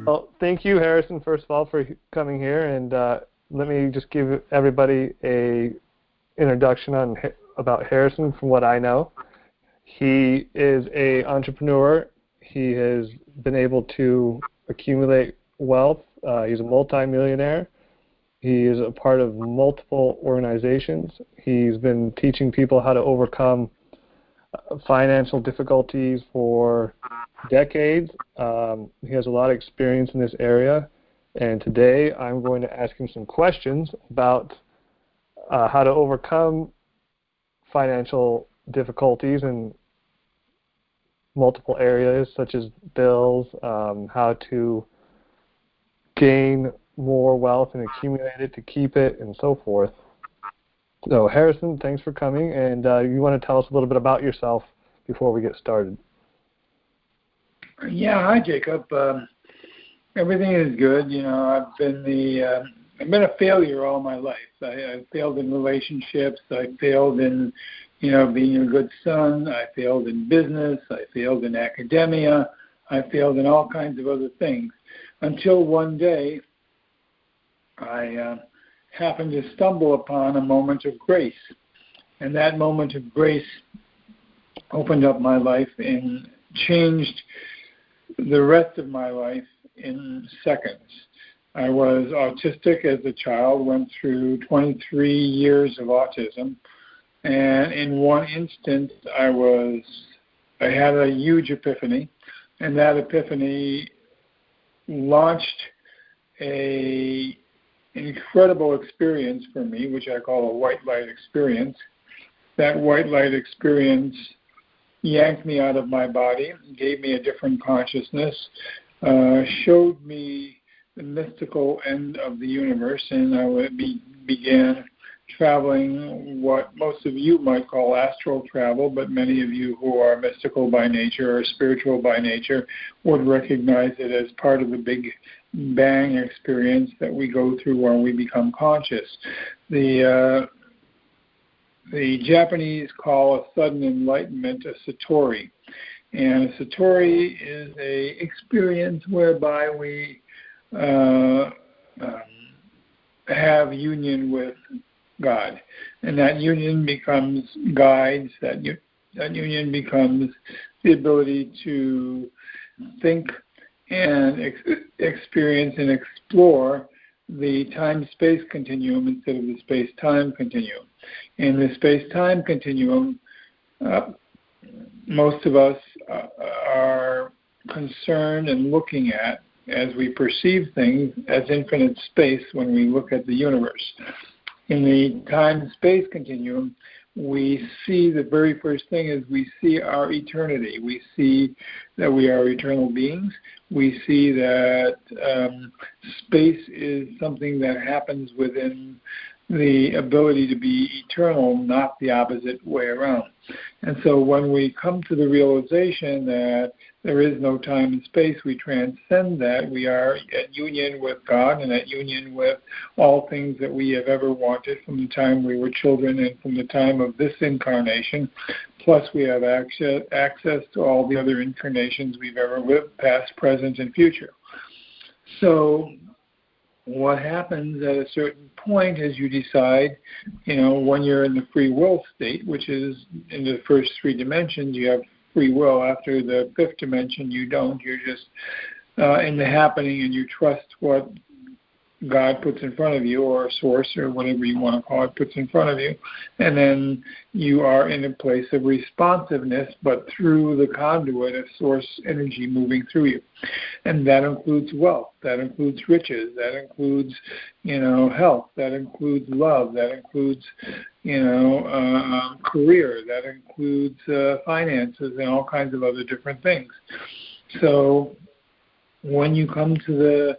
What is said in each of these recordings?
Well, thank you, Harrison, first of all, for coming here, and let me just give everybody a introduction about Harrison from what I know. He is an entrepreneur. He has been able to accumulate wealth. He's a multimillionaire. He is a part of multiple organizations. He's been teaching people how to overcome financial difficulties for decades. He has a lot of experience in this area, and today I'm going to ask him some questions about how to overcome financial difficulties in multiple areas, such as bills, how to gain more wealth and accumulate it to keep it, and so forth. So, Harrison, thanks for coming, and you want to tell us a little bit about yourself before we get started? Yeah, hi, Jacob. Everything is good. You know, I've been a failure all my life. I failed in relationships. I failed in, being a good son. I failed in business. I failed in academia. I failed in all kinds of other things. Until one day, I happened to stumble upon a moment of grace. And that moment of grace opened up my life and changed the rest of my life in seconds. I was autistic as a child, went through 23 years of autism, and in one instant I had a huge epiphany, and that epiphany launched an incredible experience for me, which I call a white light experience. That white light experience yanked me out of my body, gave me a different consciousness, showed me the mystical end of the universe, and I began traveling what most of you might call astral travel, but many of you who are mystical by nature or spiritual by nature would recognize it as part of the Big Bang experience that we go through when we become conscious. The Japanese call a sudden enlightenment a satori. And a satori is an experience whereby we have union with God. And that union becomes guides, that union becomes the ability to think and experience and explore the time-space continuum instead of the space-time continuum. In the space-time continuum, most of us are concerned and looking at, as we perceive things, as infinite space when we look at the universe. In the time-space continuum, we see the very first thing is we see our eternity. We see that we are eternal beings. We see that space is something that happens within the ability to be eternal, not the opposite way around. And so when we come to the realization that there is no time and space, we transcend that. We are at union with God and at union with all things that we have ever wanted from the time we were children and from the time of this incarnation. Plus we have access to all the other incarnations we've ever lived, past, present, and future. So what happens at a certain point is you decide, when you're in the free will state, which is in the first three dimensions, you have free will. After the fifth dimension, you don't. You're just in the happening, and you trust what God puts in front of you, or source, or whatever you want to call it, puts in front of you. And then you are in a place of responsiveness, but through the conduit of source energy moving through you. And that includes wealth, that includes riches, that includes, health, that includes love, that includes, career, that includes finances, and all kinds of other different things. So when you come to the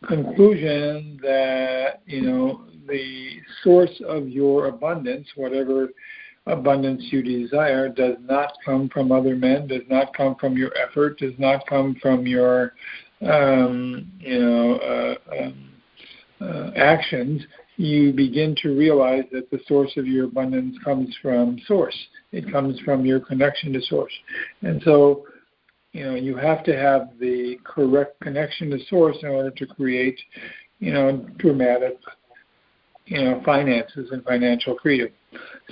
conclusion that, the source of your abundance, whatever abundance you desire, does not come from other men, does not come from your effort, does not come from your actions. you begin to realize that the source of your abundance comes from source. It comes from your connection to source. And so, you have to have the correct connection to source in order to create, dramatic, finances and financial freedom.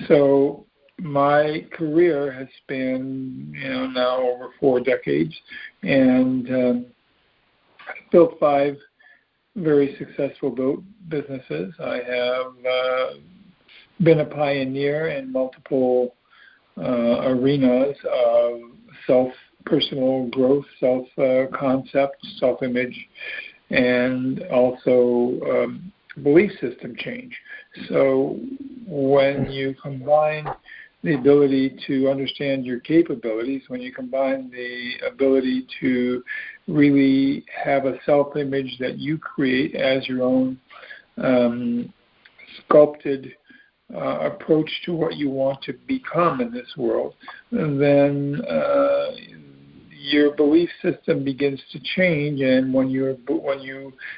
So my career has been, now over 4 decades, and I've built 5 very successful businesses. I have been a pioneer in multiple arenas of personal growth, self-concept, self-image, and also belief system change. So when you combine the ability to understand your capabilities, when you combine the ability to really have a self-image that you create as your own sculpted approach to what you want to become in this world, then your belief system begins to change. And when you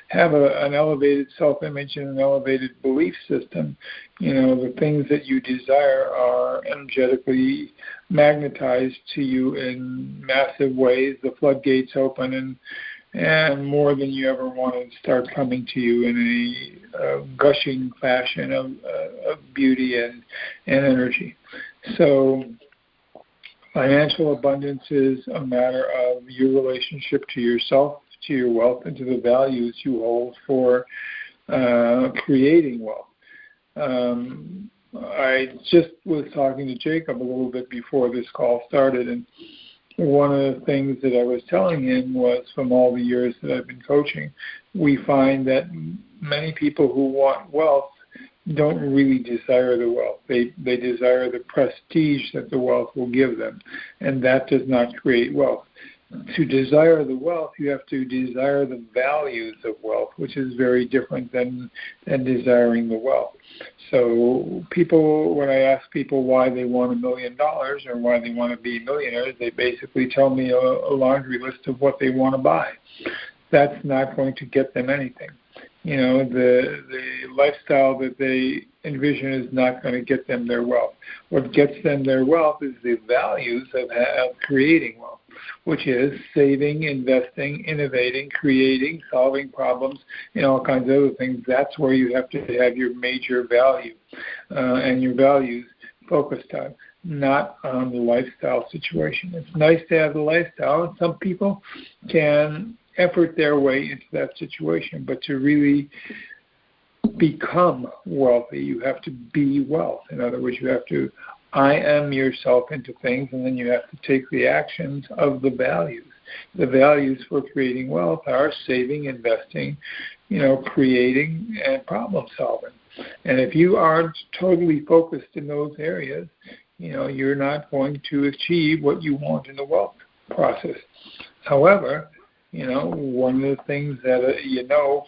have an elevated self-image and an elevated belief system, the things that you desire are energetically magnetized to you in massive ways. The floodgates open, and more than you ever wanted start coming to you in a gushing fashion of beauty and energy. So financial abundance is a matter of your relationship to yourself, to your wealth, and to the values you hold for creating wealth. I just was talking to Jacob a little bit before this call started, and one of the things that I was telling him was, from all the years that I've been coaching, we find that many people who want wealth don't really desire the wealth. They desire the prestige that the wealth will give them, and that does not create wealth. To desire the wealth, you have to desire the values of wealth, which is very different than desiring the wealth. So when I ask people why they want $1 million or why they want to be millionaires, they basically tell me a laundry list of what they want to buy. That's not going to get them anything. The lifestyle that they envision is not going to get them their wealth. What gets them their wealth is the values of creating wealth, which is saving, investing, innovating, creating, solving problems, all kinds of other things. That's where you have to have your major value and your values focused on, not on the lifestyle situation. It's nice to have the lifestyle, and some people can effort their way into that situation, but to really become wealthy, you have to be wealth. In other words, you have to I am yourself into things, and then you have to take the actions of the values. The values for creating wealth are saving, investing, creating, and problem solving. And if you aren't totally focused in those areas, you're not going to achieve what you want in the wealth process. However, one of the things that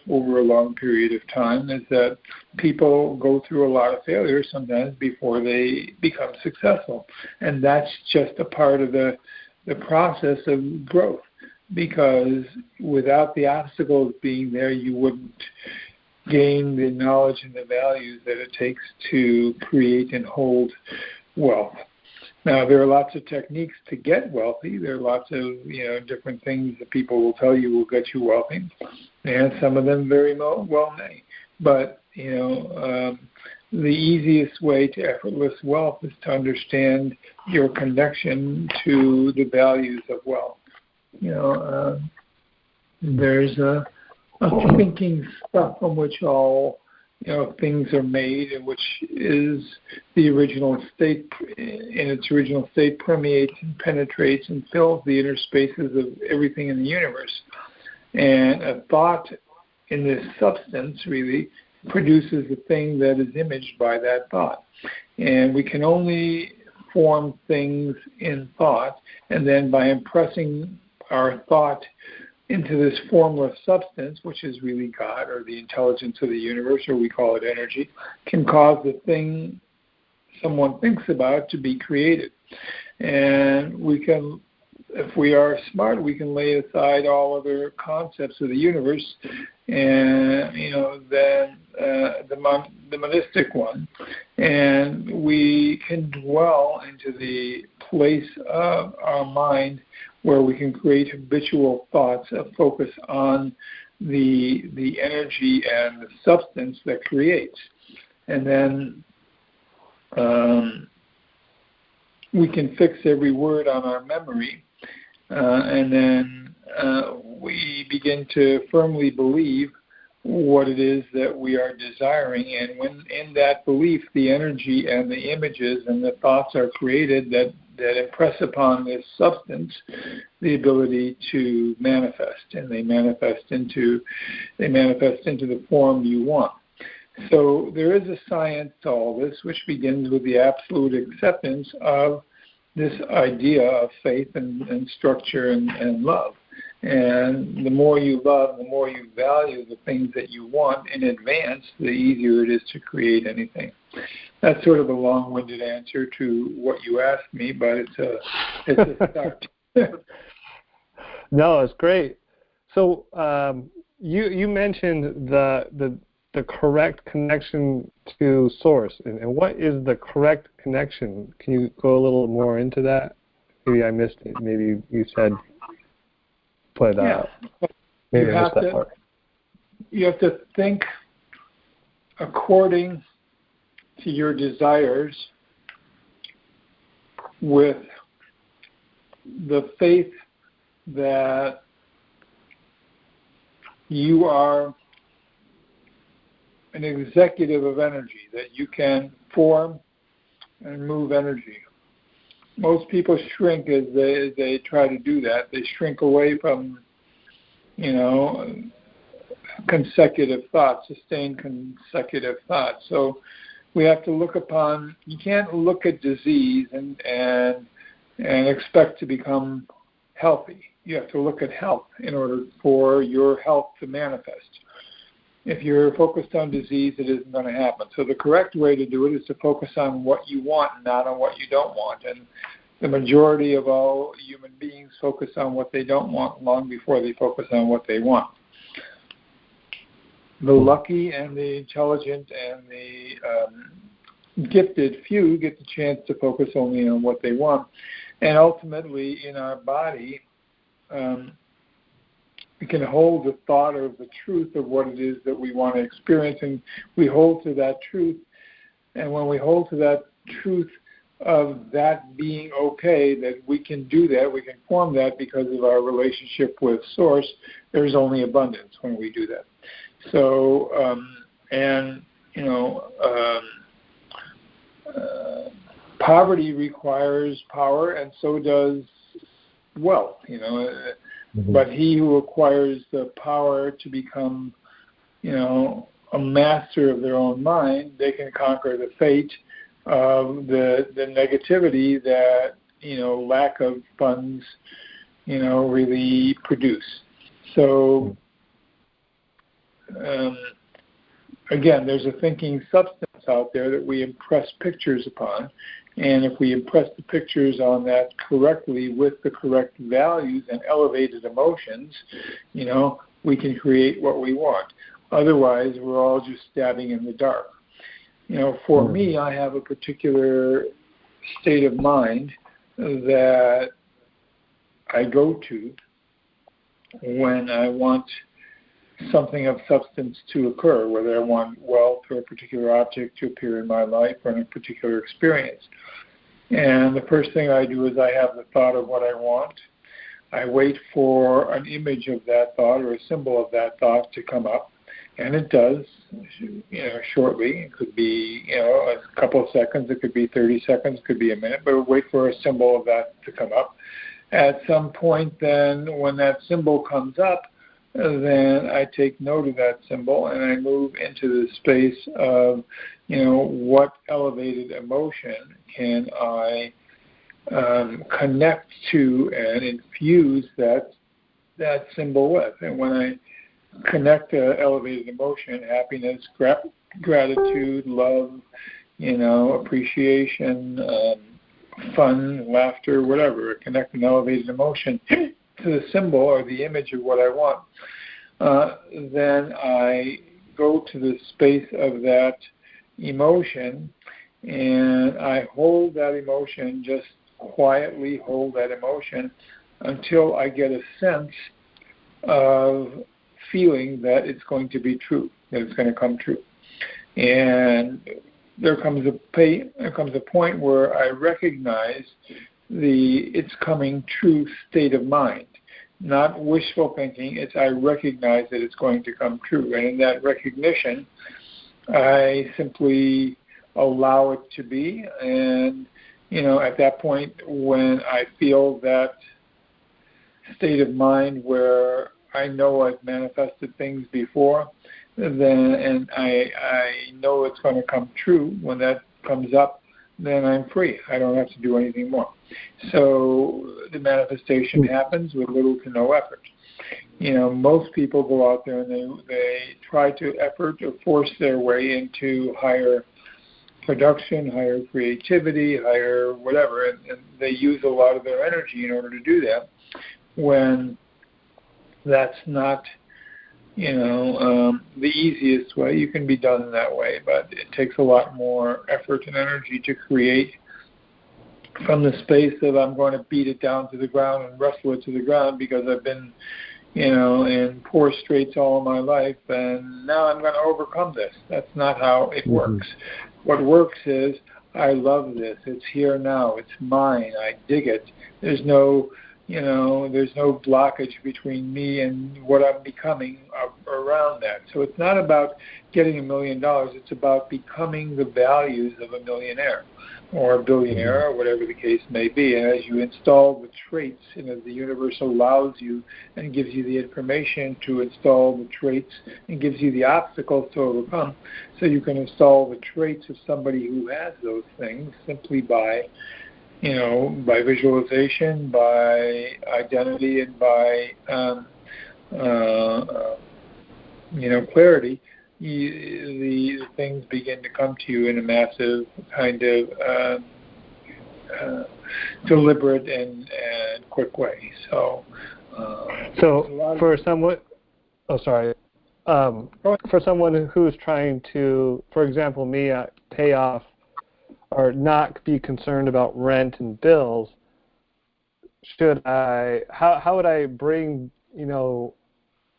over a long period of time is that people go through a lot of failure sometimes before they become successful. And that's just a part of the process of growth, because without the obstacles being there, you wouldn't gain the knowledge and the values that it takes to create and hold wealth. Now, there are lots of techniques to get wealthy. There are lots of, different things that people will tell you will get you wealthy, and some of them very well may. But, the easiest way to effortless wealth is to understand your connection to the values of wealth. There's a thinking stuff from which all things are made, and which is the original state, in its original state, permeates and penetrates and fills the inner spaces of everything in the universe. And a thought in this substance really produces a thing that is imaged by that thought. And we can only form things in thought, and then by impressing our thought into this formless substance, which is really God or the intelligence of the universe, or we call it energy, can cause the thing someone thinks about to be created. And we can if we are smart, we can lay aside all other concepts of the universe, and then the monistic one, and we can dwell into the place of our mind where we can create habitual thoughts of focus on the energy and the substance that creates, and then we can fix every word on our memory, and then we begin to firmly believe what it is that we are desiring. And when in that belief, the energy and the images and the thoughts are created that impress upon this substance the ability to manifest, and they manifest into the form you want. So there is a science to all this, which begins with the absolute acceptance of this idea of faith and structure and love. And the more you love, the more you value the things that you want in advance, the easier it is to create anything. That's sort of a long-winded answer to what you asked me, but it's a start. No, it's great. So you mentioned the correct connection to source, and what is the correct connection? Can you go a little more into that? Maybe I missed it. Maybe you said put maybe I missed that part. You have to think according to your desires with the faith that you are an executive of energy, that you can form and move energy. Most people shrink as they try to do that. They shrink away from, consecutive thoughts, sustained consecutive thoughts. So we have to look upon, you can't look at disease and expect to become healthy. You have to look at health in order for your health to manifest. If you're focused on disease, it isn't going to happen. So the correct way to do it is to focus on what you want and not on what you don't want. And the majority of all human beings focus on what they don't want long before they focus on what they want. The lucky and the intelligent and the gifted few get the chance to focus only on what they want. And ultimately, in our body, we can hold the thought of the truth of what it is that we want to experience, and we hold to that truth. And when we hold to that truth of that being okay, that we can do that, we can form that because of our relationship with Source, there's only abundance when we do that. So, poverty requires power, and so does wealth, Mm-hmm. But he who acquires the power to become, a master of their own mind, they can conquer the fate of the negativity that, lack of funds, really produce. So, again, there's a thinking substance out there that we impress pictures upon. And if we impress the pictures on that correctly with the correct values and elevated emotions, we can create what we want. Otherwise, we're all just stabbing in the dark. For me, I have a particular state of mind that I go to when I want something of substance to occur, whether I want wealth or a particular object to appear in my life or in a particular experience. And the first thing I do is I have the thought of what I want. I wait for an image of that thought or a symbol of that thought to come up, and it does, shortly. It could be, a couple of seconds, it could be 30 seconds, it could be a minute, but wait for a symbol of that to come up. At some point then, when that symbol comes up, then I take note of that symbol and I move into the space of, what elevated emotion can I connect to and infuse that symbol with. And when I connect to elevated emotion, happiness, gratitude, love, appreciation, fun, laughter, whatever, connect an elevated emotion to the symbol or the image of what I want, then I go to the space of that emotion and I hold that emotion, just quietly hold that emotion until I get a sense of feeling that it's going to be true, that it's going to come true. And there comes a point where I recognize the it's coming true state of mind. Not wishful thinking, it's I recognize that it's going to come true. And in that recognition, I simply allow it to be. And, at that point, when I feel that state of mind where I know I've manifested things before, and I know it's going to come true, when that comes up, then I'm free. I don't have to do anything more. So the manifestation happens with little to no effort. Most people go out there and they try to effort or force their way into higher production, higher creativity, higher whatever, and they use a lot of their energy in order to do that, when that's not the easiest way. You can be done in that way, but it takes a lot more effort and energy to create from the space of I'm going to beat it down to the ground and wrestle it to the ground because I've been, in poor straits all of my life, and now I'm going to overcome this. That's not how it works. What works is I love this. It's here now. It's mine. I dig it. There's no blockage between me and what I'm becoming around that. So it's not about getting $1 million. It's about becoming the values of a millionaire or a billionaire or whatever the case may be. And as you install the traits, and as the universe allows you and gives you the information to install the traits and gives you the obstacles to overcome, so you can install the traits of somebody who has those things simply by by visualization, by identity, and by clarity, the things begin to come to you in a massive kind of deliberate and quick way. So for someone, for someone who's trying to, for example, me, pay off or not be concerned about rent and bills, how would I bring,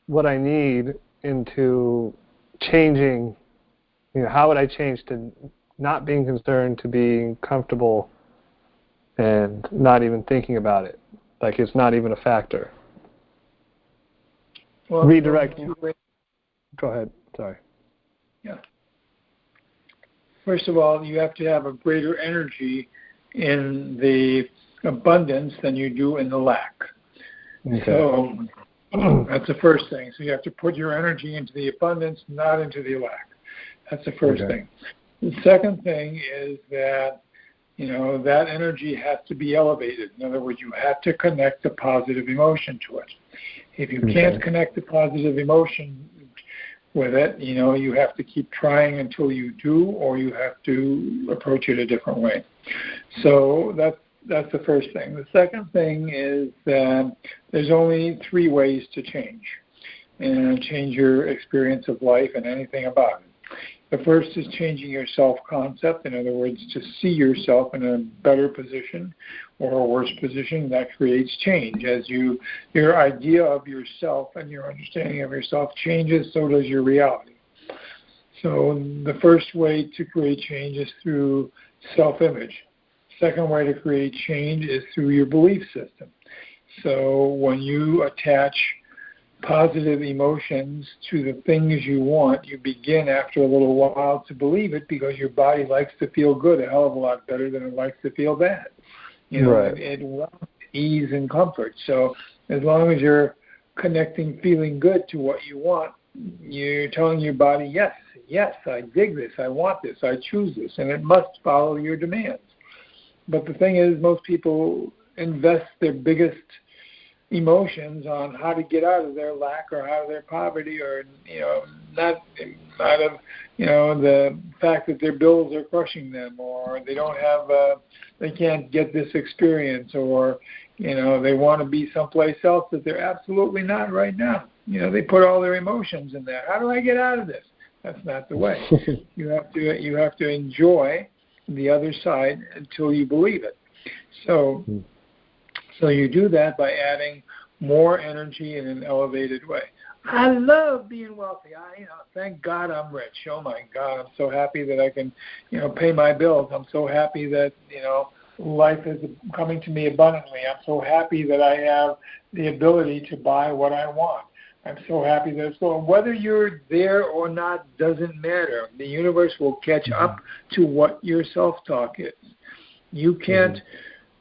what I need into changing, how would I change to not being concerned to being comfortable and not even thinking about it, like it's not even a factor? Well, redirect. Go ahead. Sorry. Yeah. First of all, you have to have a greater energy in the abundance than you do in the lack. Okay. So that's the first thing. So you have to put your energy into the abundance, not into the lack. That's the first thing. The second thing is that, that energy has to be elevated. In other words, you have to connect a positive emotion to it. If you can't connect a positive emotion with it, you have to keep trying until you do, or you have to approach it a different way. So that's the first thing. The second thing is that there's only 3 ways to change your experience of life and anything about it. The first is changing your self-concept. In other words, to see yourself in a better position or a worse position. That creates change. As your idea of yourself and your understanding of yourself changes, so does your reality. So the first way to create change is through self-image. Second way to create change is through your belief system. So when you attach positive emotions to the things you want, you begin after a little while to believe it, because your body likes to feel good a hell of a lot better than it likes to feel bad. It wants ease and comfort. So as long as you're connecting feeling good to what you want, you're telling your body, yes, I dig this, I want this, I choose this, and it must follow your demands. But the thing is, most people invest their biggest emotions on how to get out of their lack or out of their poverty, or not out of the fact that their bills are crushing them, or they don't have they can't get this experience, or they want to be someplace else that they're absolutely not right now. They put all their emotions in there. How do I get out of this? That's not the way. You have to enjoy the other side until you believe it. So you do that by adding more energy in an elevated way. I love being wealthy. Thank God I'm rich. Oh my God, I'm so happy that I can, pay my bills. I'm so happy that, life is coming to me abundantly. I'm so happy that I have the ability to buy what I want. I'm so happy that it's going. Whether you're there or not doesn't matter. The universe will catch up to what your self-talk is. You can't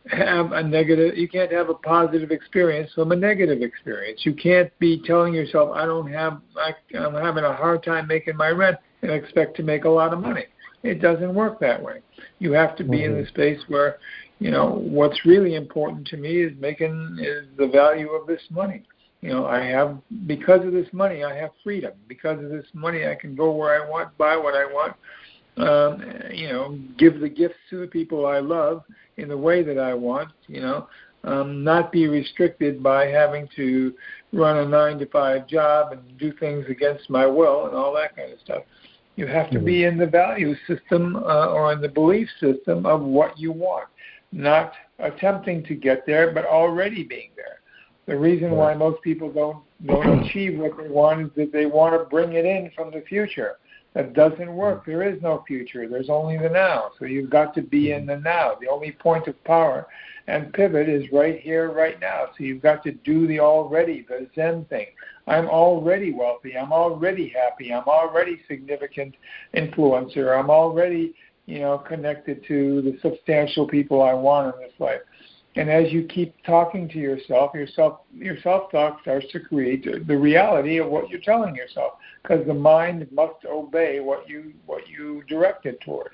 have you can't have a positive experience from a negative experience. You can't be telling yourself, I'm having a hard time making my rent and expect to make a lot of money. It doesn't work that way. You have to be in the space where, what's really important to me is the value of this money. Because of this money, I have freedom. Because of this money, I can go where I want, buy what I want, give the gifts to the people I love in the way that I want, not be restricted by having to run a 9-to-5 job and do things against my will and all that kind of stuff. You have to be in the value system or in the belief system of what you want, not attempting to get there, but already being there. The reason why most people don't achieve what they want is that they want to bring it in from the future. That doesn't work. There is no future. There's only the now. So you've got to be in the now. The only point of power and pivot is right here, right now. So you've got to do the already, the Zen thing. I'm already wealthy. I'm already happy. I'm already significant influencer. I'm already, connected to the substantial people I want in this life. And as you keep talking to yourself, your self-talk starts to create the reality of what you're telling yourself, because the mind must obey what you direct it toward.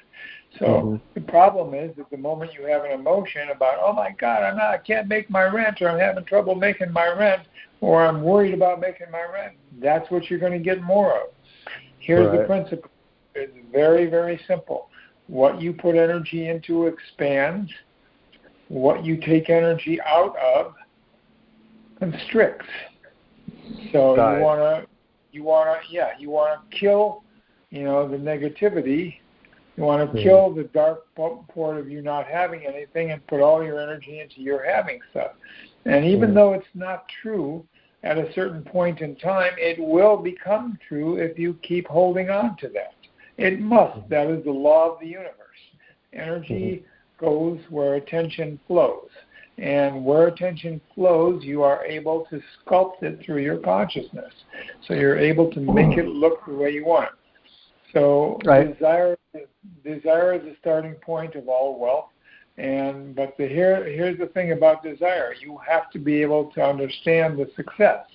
So the problem is that the moment you have an emotion about, oh my God, I can't make my rent, or I'm having trouble making my rent, or I'm worried about making my rent, that's what you're going to get more of. Here's the principle. It's very, very simple. What you put energy into expands. What you take energy out of constricts. So you wanna kill, the negativity. You want to kill the dark part of you not having anything and put all your energy into your having stuff. And even though it's not true at a certain point in time, it will become true if you keep holding on to that. It must. That is the law of the universe. Energy goes where attention flows. And where attention flows, you are able to sculpt it through your consciousness. So you're able to make it look the way you want it. So desire is the starting point of all wealth. But here's the thing about desire. You have to be able to understand the success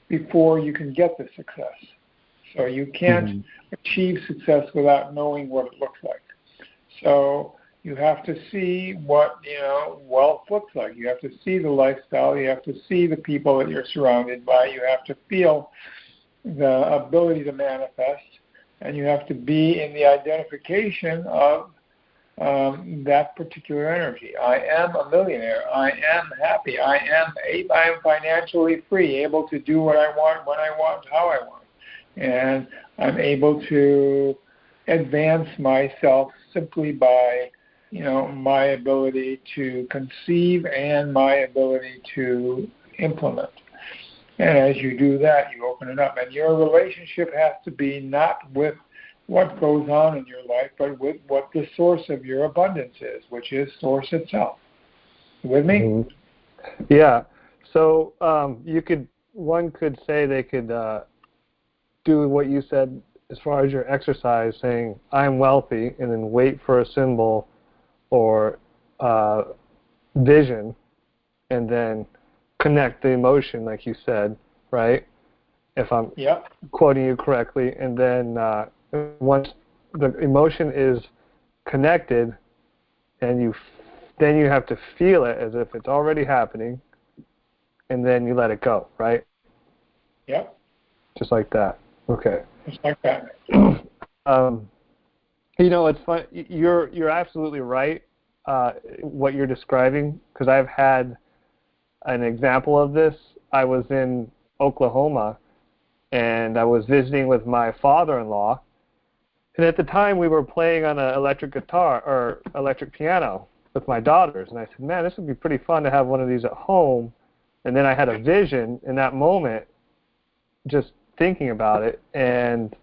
before you can get the success. So you can't achieve success without knowing what it looks like. So you have to see what wealth looks like. You have to see the lifestyle. You have to see the people that you're surrounded by. You have to feel the ability to manifest, and you have to be in the identification of that particular energy. I am a millionaire. I am happy. I am financially free, able to do what I want, when I want, how I want, and I'm able to advance myself simply by my ability to conceive and my ability to implement. And as you do that, you open it up. And your relationship has to be not with what goes on in your life, but with what the source of your abundance is, which is Source itself. You with me? Yeah. So one could say they could do what you said as far as your exercise, saying, I'm wealthy, and then wait for a symbol or vision, and then connect the emotion, like you said, right? If I'm quoting you correctly. And then once the emotion is connected, and then you have to feel it as if it's already happening, and then you let it go, right? Yep. Just like that. Okay. Just like that. It's fun. You're absolutely right. What you're describing, because I've had an example of this. I was in Oklahoma, and I was visiting with my father-in-law, and at the time we were playing on an electric guitar or electric piano with my daughters, and I said, man, this would be pretty fun to have one of these at home. And then I had a vision in that moment, just thinking about it, and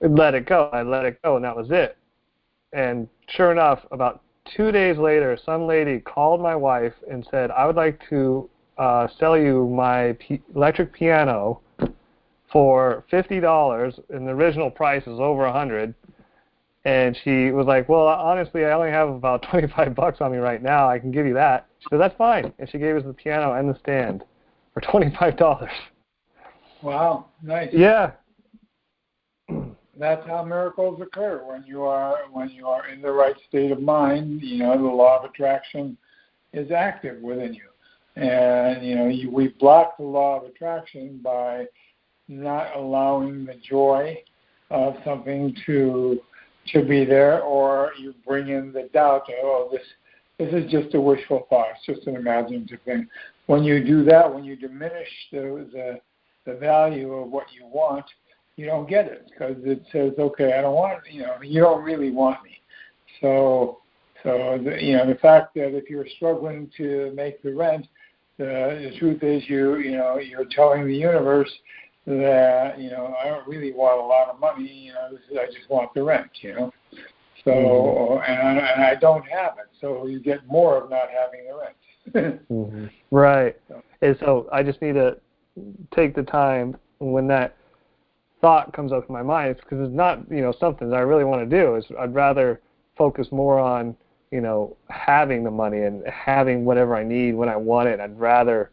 let it go. I let it go, and that was it. And sure enough, about 2 days later, some lady called my wife and said, I would like to sell you my electric piano for $50, and the original price is over $100. And she was like, well, honestly, I only have about $25 on me right now. I can give you that. She said, that's fine. And she gave us the piano and the stand for $25. Wow, nice. Yeah. That's how miracles occur when you are in the right state of mind. The law of attraction is active within you, and we block the law of attraction by not allowing the joy of something to be there, or you bring in the doubt. Oh, this is just a wishful thought. It's just an imaginative thing. When you do that, when you diminish the value of what you want, you don't get it, because it says, okay, I don't want, you don't really want me. So the fact that if you're struggling to make the rent, the truth is you're telling the universe that, I don't really want a lot of money, I just want the rent, So, and I don't have it, so you get more of not having the rent. Right. And so I just need to take the time when that thought comes up in my mind, because it's not something that I really want to do. I'd rather focus more on having the money and having whatever I need when I want it. I'd rather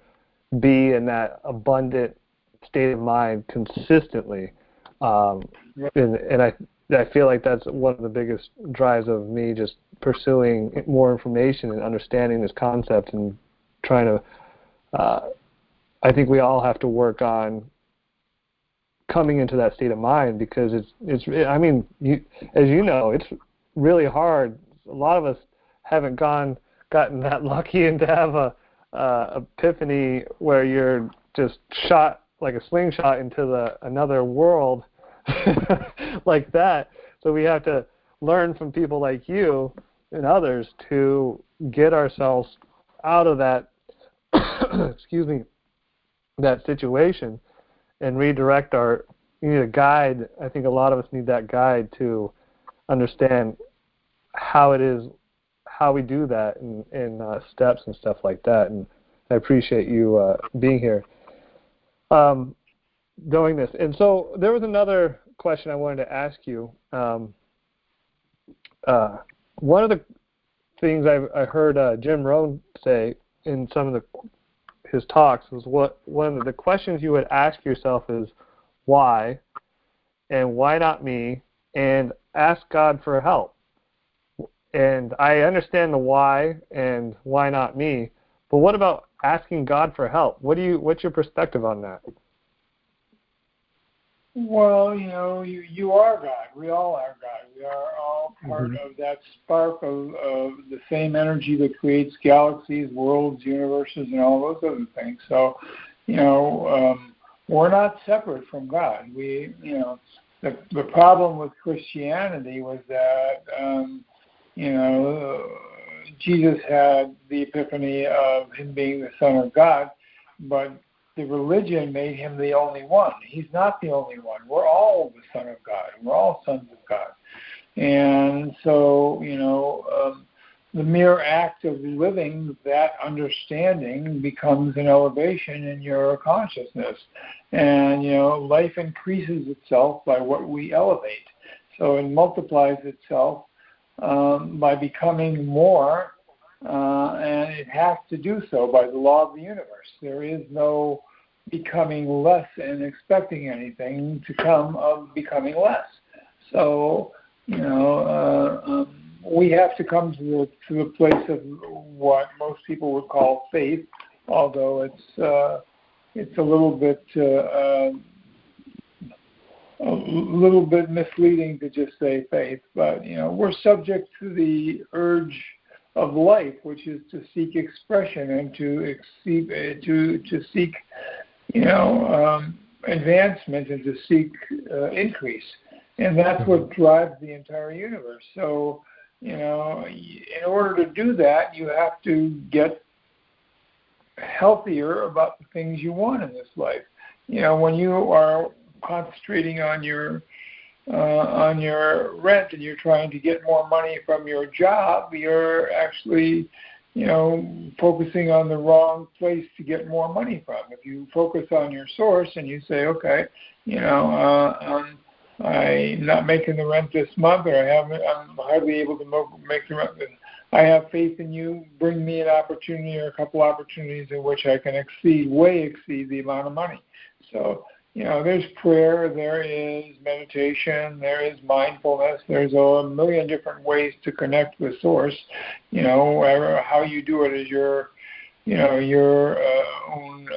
be in that abundant state of mind consistently, and I feel like that's one of the biggest drives of me, just pursuing more information and understanding this concept and trying to. I think we all have to work on coming into that state of mind, because it's as you know, it's really hard. A lot of us haven't gotten that lucky and to have a epiphany where you're just shot like a slingshot into another world like that. So we have to learn from people like you and others to get ourselves out of that that situation and redirect you need a guide. I think a lot of us need that guide to understand how we do that in steps and stuff like that. And I appreciate you being here doing this. And so there was another question I wanted to ask you. One of the things I heard Jim Rohn say in some of his talks was one of the questions you would ask yourself is why, and why not me, and ask God for help. And I understand the why and why not me, but what about asking God for help? What's your perspective on that? Well, you are God. We all are God. We are all part of that spark of the same energy that creates galaxies, worlds, universes, and all those other things. So, we're not separate from God. The problem with Christianity was that, Jesus had the epiphany of him being the Son of God, but the religion made him the only one. He's not the only one. We're all the Son of God. We're all sons of God. And so, the mere act of living that understanding becomes an elevation in your consciousness. And, life increases itself by what we elevate. So it multiplies itself by becoming more, and it has to do so by the law of the universe. There is no becoming less and expecting anything to come of becoming less. So, we have to come to the place of what most people would call faith, although it's a little bit misleading to just say faith. But we're subject to the urge of life, which is to seek expression and to seek advancement and to seek increase, and that's what drives the entire universe. So in order to do that, you have to get healthier about the things you want in this life. When you are concentrating on your rent and you're trying to get more money from your job, you're actually focusing on the wrong place to get more money from. If you focus on your source and you say, okay, I'm not making the rent this month, or I'm hardly able to make the rent. I have faith in you. Bring me an opportunity or a couple opportunities in which I can way exceed the amount of money. So, there's prayer, there is meditation, there is mindfulness. There's a million different ways to connect with Source. How you do it is your own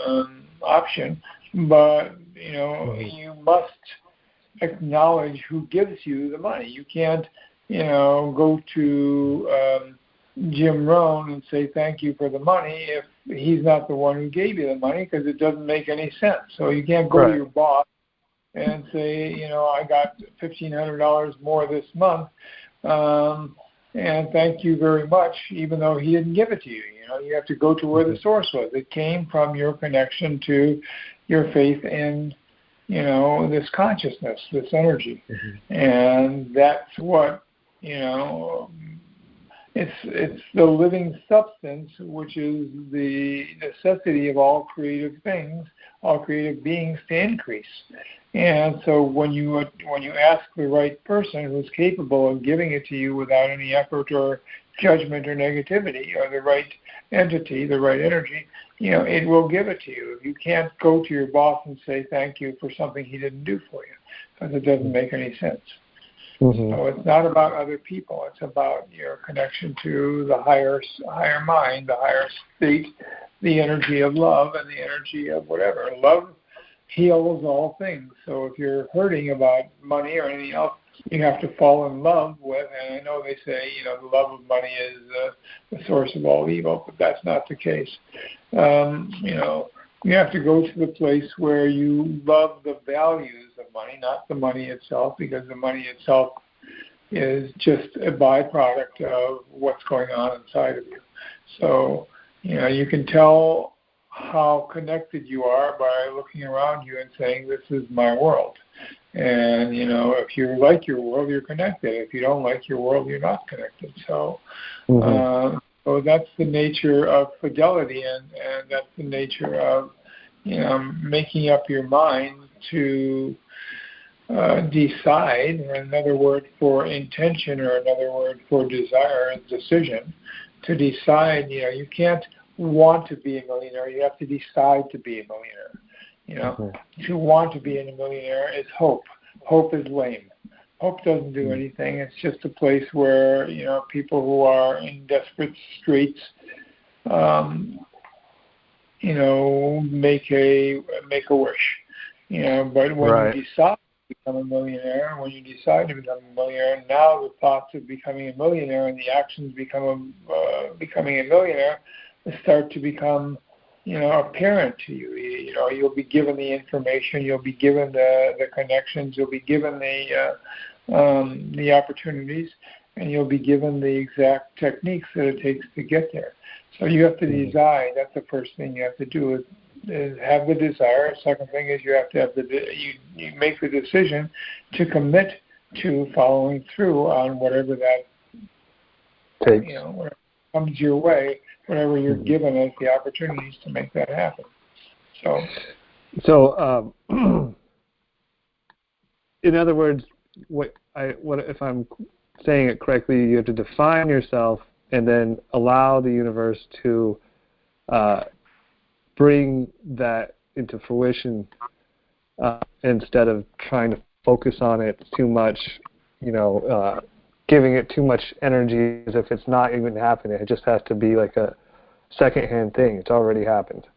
option. But you must acknowledge who gives you the money. You can't go to Jim Rohn and say thank you for the money if he's not the one who gave you the money, because it doesn't make any sense. So you can't go to your boss and say, I got $1,500 more this month, and thank you very much, even though he didn't give it to you. You have to go to where the source was. It came from your connection to your faith in this consciousness, this energy. And that's what, it's the living substance, which is the necessity of all creative things, all creative beings to increase. And so when you ask the right person who's capable of giving it to you without any effort or judgment or negativity, or the right entity, the right energy, it will give it to you. You can't go to your boss and say thank you for something he didn't do for you, because it doesn't make any sense. So it's not about other people. It's about your connection to the higher mind, the higher state, the energy of love and the energy of whatever. Love heals all things. So if you're hurting about money or anything else, you have to fall in love with, and I know they say, the love of money is the source of all evil, but that's not the case. You have to go to the place where you love the values of money, not the money itself, because the money itself is just a byproduct of what's going on inside of you. So, you can tell how connected you are by looking around you and saying, this is my world. And, if you like your world, you're connected. If you don't like your world, you're not connected. So, so that's the nature of fidelity, and that's the nature of, making up your mind to decide. Another word for intention, or another word for desire, is decision. To decide, you can't want to be a millionaire. You have to decide to be a millionaire. To want to be a millionaire is hope. Hope is lame. Hope doesn't do anything. It's just a place where people who are in desperate straits, make a wish. But when you decide to become a millionaire, now the thoughts of becoming a millionaire and the actions becoming a millionaire start to become apparent to you. You'll be given the information, you'll be given the connections, you'll be given the opportunities, and you'll be given the exact techniques that it takes to get there. So you have to decide. That's the first thing you have to do, is have the desire. Second thing is you have to have you make the decision to commit to following through on whatever that takes. Whatever comes your way, whenever you're given as the opportunities to make that happen. So in other words, what if I'm saying it correctly? You have to define yourself and then allow the universe to bring that into fruition, instead of trying to focus on it too much, giving it too much energy as if it's not even happening. It just has to be like a secondhand thing. It's already happened.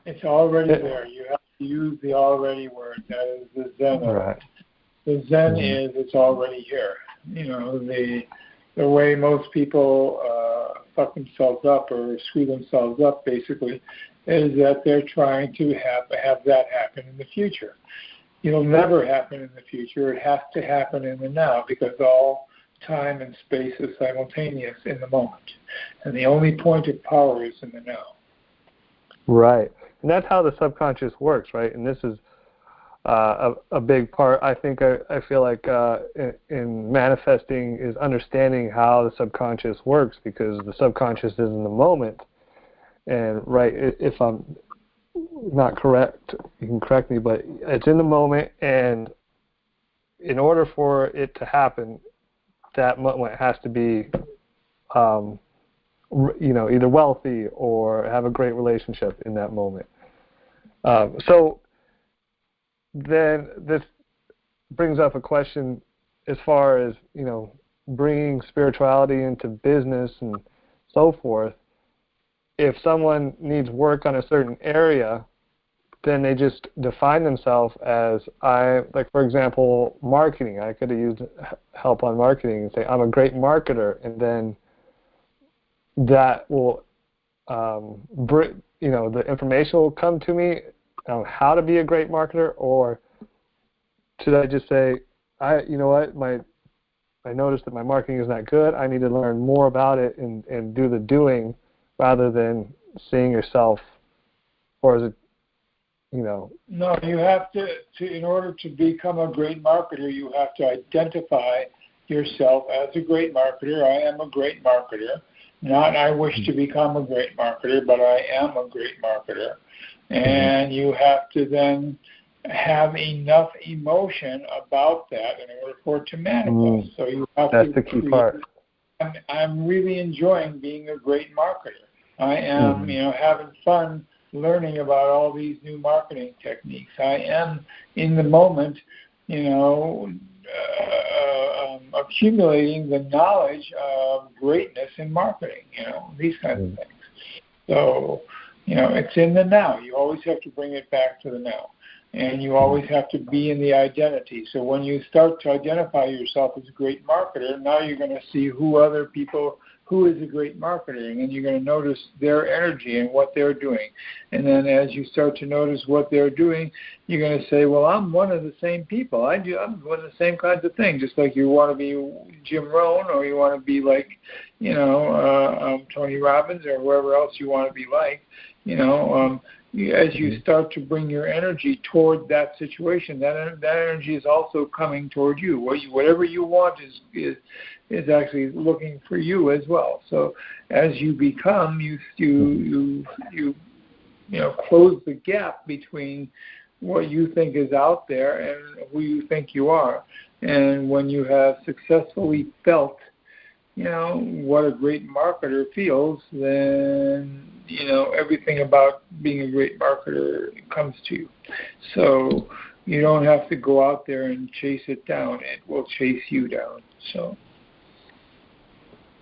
It's already there. You have to use the already word. That is the Zen of it. The Zen is it's already here. You know, the way most people fuck themselves up or screw themselves up, basically, is that they're trying to have that happen in the future. It'll never happen in the future. It has to happen in the now, because all time and space is simultaneous in the moment. And the only point of power is in the now. Right. And that's how the subconscious works, right? And this is a big part, I think, I feel like in manifesting is understanding how the subconscious works, because the subconscious is in the moment. And right, if I'm not correct, you can correct me, but it's in the moment, and in order for it to happen, that moment has to be, either wealthy or have a great relationship in that moment. So then this brings up a question as far as, bringing spirituality into business and so forth. If someone needs work on a certain area, then they just define themselves as, for example, marketing. I could have used help on marketing and say, I'm a great marketer, and then that will, the information will come to me on how to be a great marketer. Or should I just say, I noticed that my marketing is not good. I need to learn more about it and do the doing, rather than seeing yourself, or is it, No, you have to, in order to become a great marketer, you have to identify yourself as a great marketer. I am a great marketer. Not I wish to become a great marketer, but I am a great marketer. And you have to then have enough emotion about that in order for it to manifest. So you have That's the key part. I'm really enjoying being a great marketer. I am, having fun learning about all these new marketing techniques. I am in the moment, accumulating the knowledge of greatness in marketing, these kinds of things. So, it's in the now. You always have to bring it back to the now. And you always have to be in the identity. So when you start to identify yourself as a great marketer, now you're going to see who is a great marketer, and then you're going to notice their energy and what they're doing. And then as you start to notice what they're doing, you're going to say, well, I'm one of the same people. I'm doing the same kinds of things, just like you want to be Jim Rohn, or you want to be like, Tony Robbins, or whoever else you want to be like, as you start to bring your energy toward that situation, that energy is also coming toward you. Whatever you want is actually looking for you as well. So as you become, you close the gap between what you think is out there and who you think you are. And when you have successfully felt, what a great marketer feels, then, everything about being a great marketer comes to you. So you don't have to go out there and chase it down. It will chase you down. So.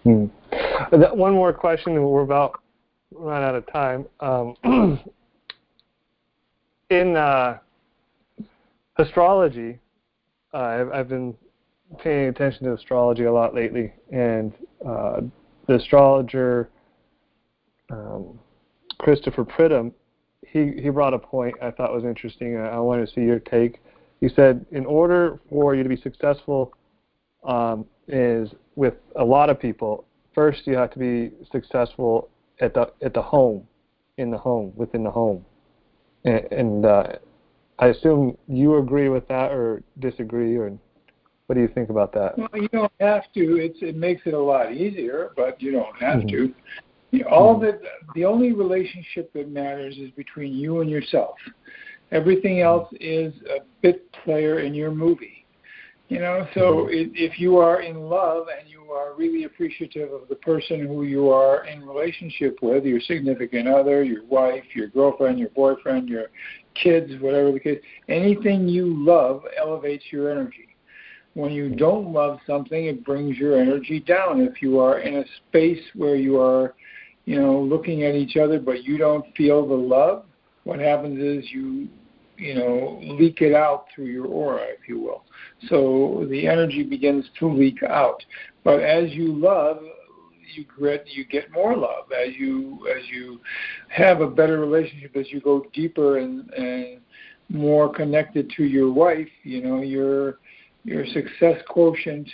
One more question, and we're about run out of time. In astrology, I've been paying attention to astrology a lot lately, and the astrologer Christopher Pridham, he brought a point I thought was interesting. I wanted to see your take. He said, in order for you to be successful, is with a lot of people, first you have to be successful at the home, within the home, and I assume you agree with that or disagree, or what do you think about that? Well, you don't have to. It makes it a lot easier, but you don't have to. The only relationship that matters is between you and yourself. Everything else is a bit player in your movie. So if you are in love and you are really appreciative of the person who you are in relationship with, your significant other, your wife, your girlfriend, your boyfriend, your kids, whatever the case, anything you love elevates your energy. When you don't love something, it brings your energy down. If you are in a space where you are looking at each other, but you don't feel the love, what happens is you leak it out through your aura, if you will. So the energy begins to leak out. But as you love, you get more love. As you have a better relationship, as you go deeper and more connected to your wife, your success quotient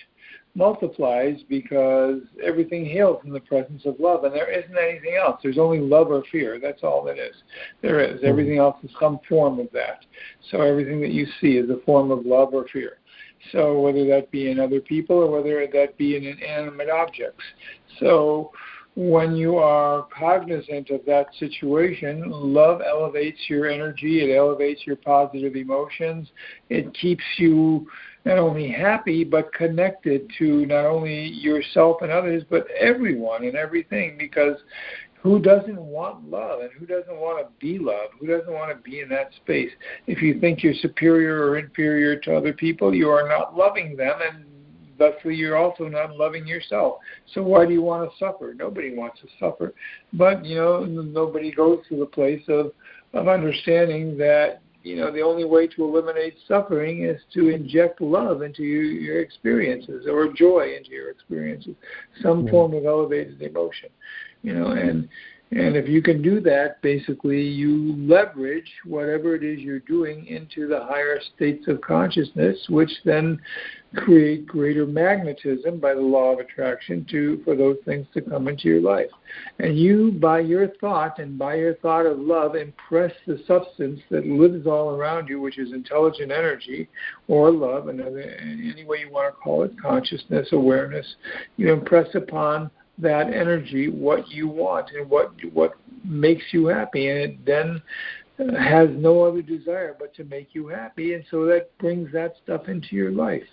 multiplies, because everything hails in the presence of love, and there isn't anything else. There's only love or fear. That's all it is. There is. Everything else is some form of that. So everything that you see is a form of love or fear. So whether that be in other people or whether that be in inanimate objects. So when you are cognizant of that situation, love elevates your energy, it elevates your positive emotions, it keeps you not only happy, but connected to not only yourself and others, but everyone and everything, because who doesn't want love, and who doesn't want to be loved? Who doesn't want to be in that space? If you think you're superior or inferior to other people, you are not loving them, and thusly you're also not loving yourself. So why do you want to suffer? Nobody wants to suffer. But, nobody goes to the place of understanding that the only way to eliminate suffering is to inject love into your experiences, or joy into your experiences, some form of elevated emotion, and if you can do that, basically you leverage whatever it is you're doing into the higher states of consciousness, which then create greater magnetism by the law of attraction for those things to come into your life. And you, by your thought and by your thought of love, impress the substance that lives all around you, which is intelligent energy or love, and any way you want to call it, consciousness, awareness. You impress upon that energy what you want and what makes you happy, and it then has no other desire but to make you happy, and so that brings that stuff into your life.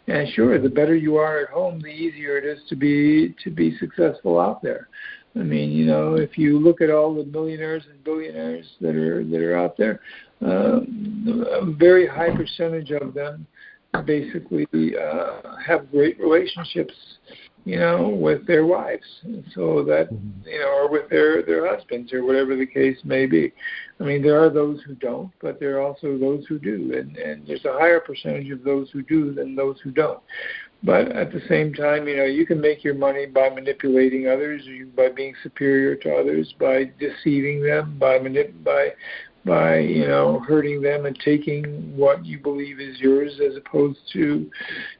And sure, the better you are at home, the easier it is to be successful out there. I mean, if you look at all the millionaires and billionaires that are out there, a very high percentage of them basically have great relationships with their wives, so that, or with their husbands, or whatever the case may be. I mean, there are those who don't, but there are also those who do, and there's a higher percentage of those who do than those who don't. But at the same time, you can make your money by manipulating others, by being superior to others, by deceiving them, by hurting them and taking what you believe is yours, as opposed to,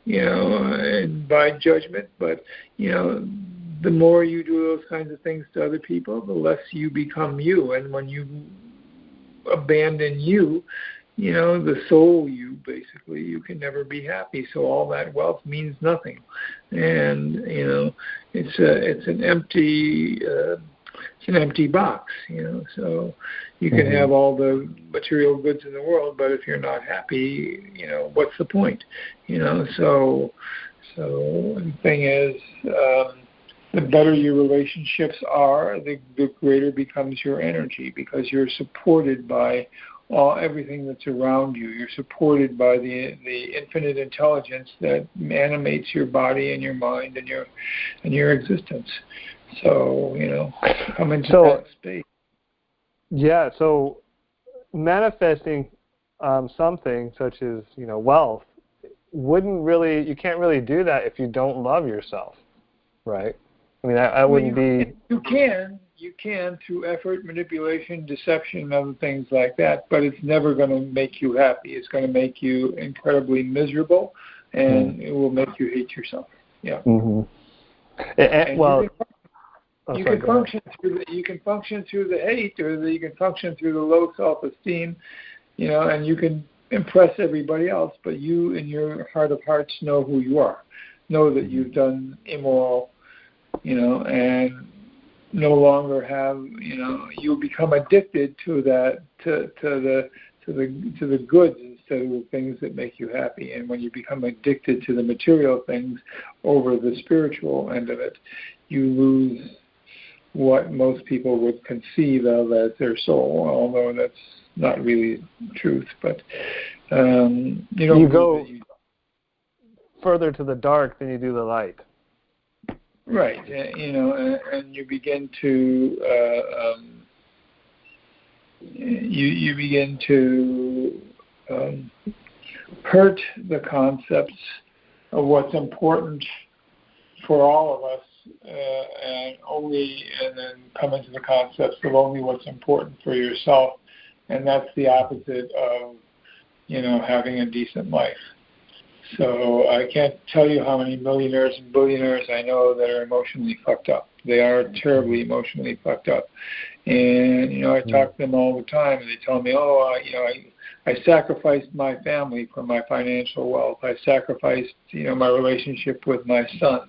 and by judgment. But, the more you do those kinds of things to other people, the less you become you. And when you abandon you, the soul you, basically, you can never be happy. So all that wealth means nothing. And, it's an empty box, so you can have all the material goods in the world, but if you're not happy, what's the point? So the thing is, the better your relationships are, the greater becomes your energy, because you're supported by everything that's around you. You're supported by the infinite intelligence that animates your body and your mind and your existence. So, come into that space. Yeah, so manifesting something such as, wealth, you can't really do that if you don't love yourself, right? I mean, I wouldn't be... You can through effort, manipulation, deception, and other things like that, but it's never going to make you happy. It's going to make you incredibly miserable, and it will make you hate yourself. Yeah. Mm-hmm. You can function through the hate, or you can function through the low self-esteem, and you can impress everybody else, but you in your heart of hearts know who you are. Know that you've done immoral, and no longer have, you become addicted to that, to the goods instead of the things that make you happy. And when you become addicted to the material things over the spiritual end of it, you lose what most people would conceive of as their soul, although that's not really truth. But you go further to the dark than you do the light. Right, and you begin to you begin to hurt the concepts of what's important for all of us, and then come into the concepts of only what's important for yourself, and that's the opposite of having a decent life. So I can't tell you how many millionaires and billionaires I know that are emotionally fucked up. They are terribly emotionally fucked up. And, I talk to them all the time, and they tell me, I sacrificed my family for my financial wealth. I sacrificed, my relationship with my son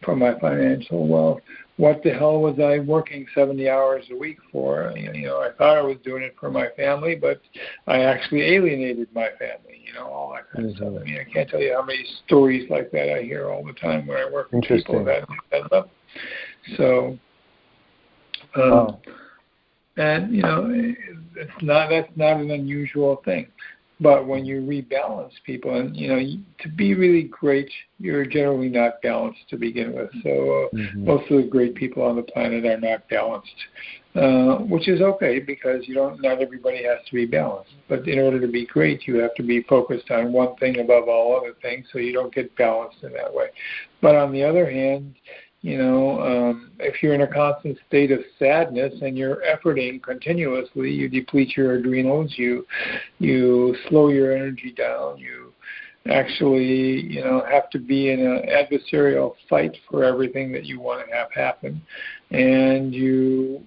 for my financial wealth. What the hell was I working 70 hours a week for? I thought I was doing it for my family, but I actually alienated my family, all that kind of stuff. I mean, I can't tell you how many stories like that I hear all the time when I work with people that level. So, wow. and, that's not an unusual thing. But when you rebalance people, and, to be really great, you're generally not balanced to begin with. So most of the great people on the planet are not balanced, which is okay because not everybody has to be balanced. But in order to be great, you have to be focused on one thing above all other things so you don't get balanced in that way. But on the other hand, if you're in a constant state of sadness and you're efforting continuously, you deplete your adrenals, you slow your energy down, you actually, have to be in an adversarial fight for everything that you want to have happen, and you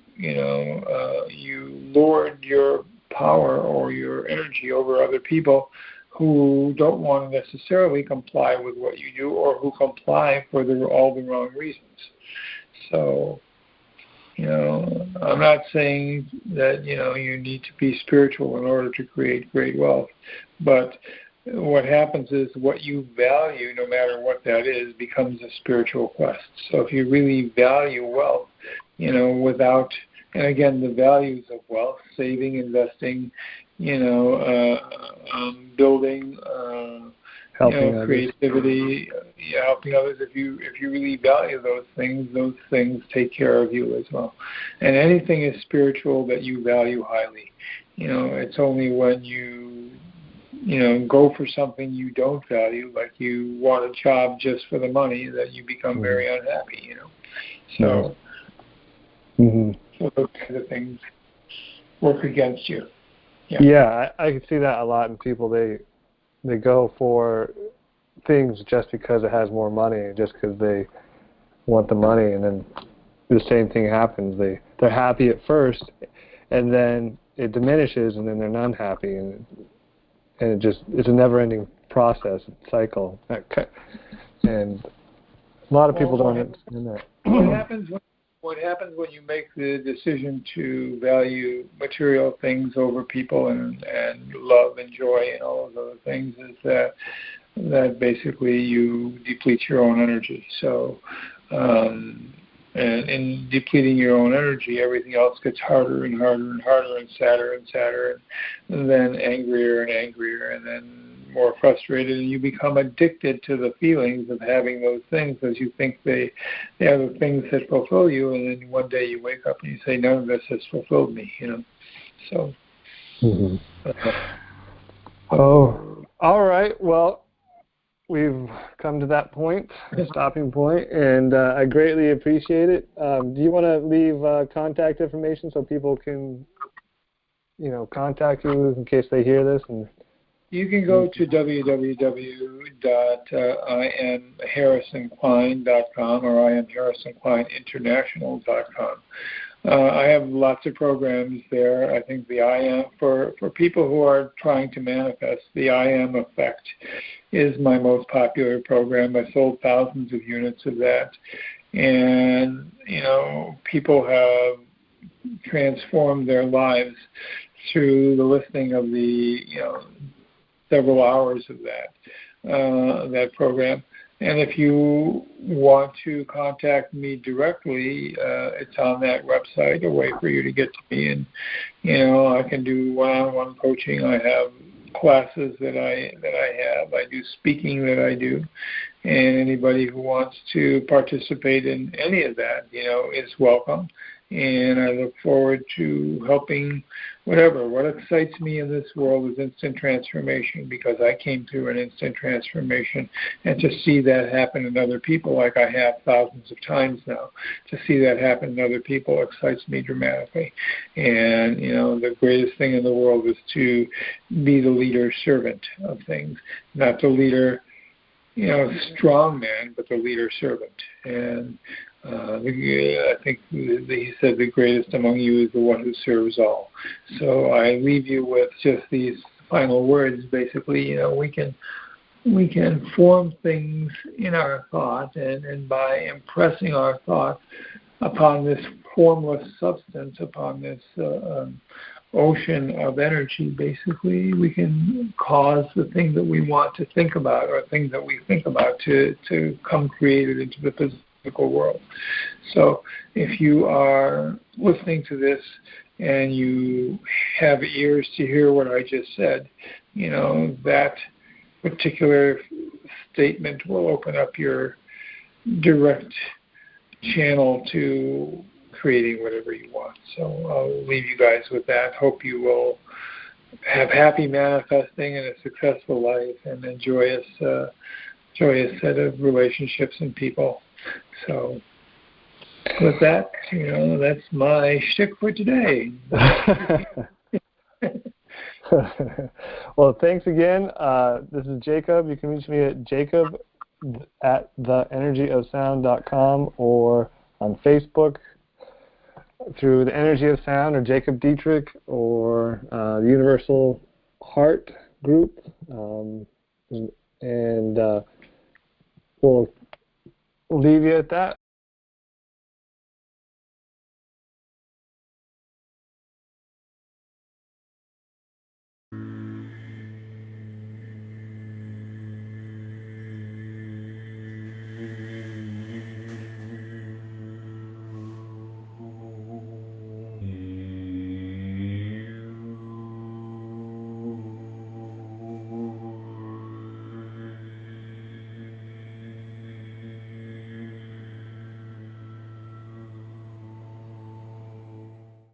lord your power or your energy over other people who don't want to necessarily comply with what you do, or who comply for all the wrong reasons. So, I'm not saying that, you need to be spiritual in order to create great wealth, but what happens is what you value, no matter what that is, becomes a spiritual quest. So if you really value wealth, without, and again, the values of wealth, saving, investing, building, helping creativity, helping others. If you really value those things take care of you as well. And anything is spiritual that you value highly. It's only when you go for something you don't value, like you want a job just for the money, that you become very unhappy. So, so those kinds of things work against you. Yeah, I can see that a lot in people. They go for things just because it has more money, just because they want the money, and then the same thing happens. They're happy at first, and then it diminishes, and then they're not happy, and it's a never-ending process, cycle. And a lot of people don't understand that. What happens when you make the decision to value material things over people and love and joy and all of those things is that basically you deplete your own energy. So, and in depleting your own energy, everything else gets harder and harder and harder and sadder and sadder, and then angrier and angrier, and then more frustrated, and you become addicted to the feelings of having those things because you think they are the things that fulfill you, and then one day you wake up and you say, none of this has fulfilled me, So. Oh, all right. Well, we've come to that point, stopping point, and I greatly appreciate it. Do you want to leave contact information so people can, contact you in case they hear this? And you can go to www.IamHarrisonKlein.com or IamHarrisonKleinInternational.com. I have lots of programs there. I think the I Am, for people who are trying to manifest, the I Am Effect is my most popular program. I sold thousands of units of that. And, people have transformed their lives through the listening of the, several hours of that program. And if you want to contact me directly, it's on that website, a way for you to get to me. And, I can do one-on-one coaching. I have classes that I have. I do speaking that I do. and anybody who wants to participate in any of that, is welcome. And I look forward to helping whatever. What excites me in this world is instant transformation, because I came through an instant transformation, and to see that happen in other people, like I have thousands of times now, to see that happen in other people excites me dramatically. And, the greatest thing in the world is to be the leader servant of things, not the leader, strong man, but the leader servant. And I think he said the greatest among you is the one who serves all. So I leave you with just these final words. Basically, we can form things in our thought, and by impressing our thought upon this formless substance, upon this ocean of energy, basically, we can cause the thing that we want to think about, or things that we think about, to come created into the physical world. So if you are listening to this and you have ears to hear what I just said, that particular statement will open up your direct channel to creating whatever you want. So I'll leave you guys with that. Hope you will have happy manifesting and a successful life, and a joyous set of relationships and people. So with that, that's my shtick for today. Well, thanks again. This is Jacob. You can reach me at jacob@theenergyofsound.com, or on Facebook through the Energy of Sound, or Jacob Dietrich, or the Universal Heart Group. And we'll leave you at that.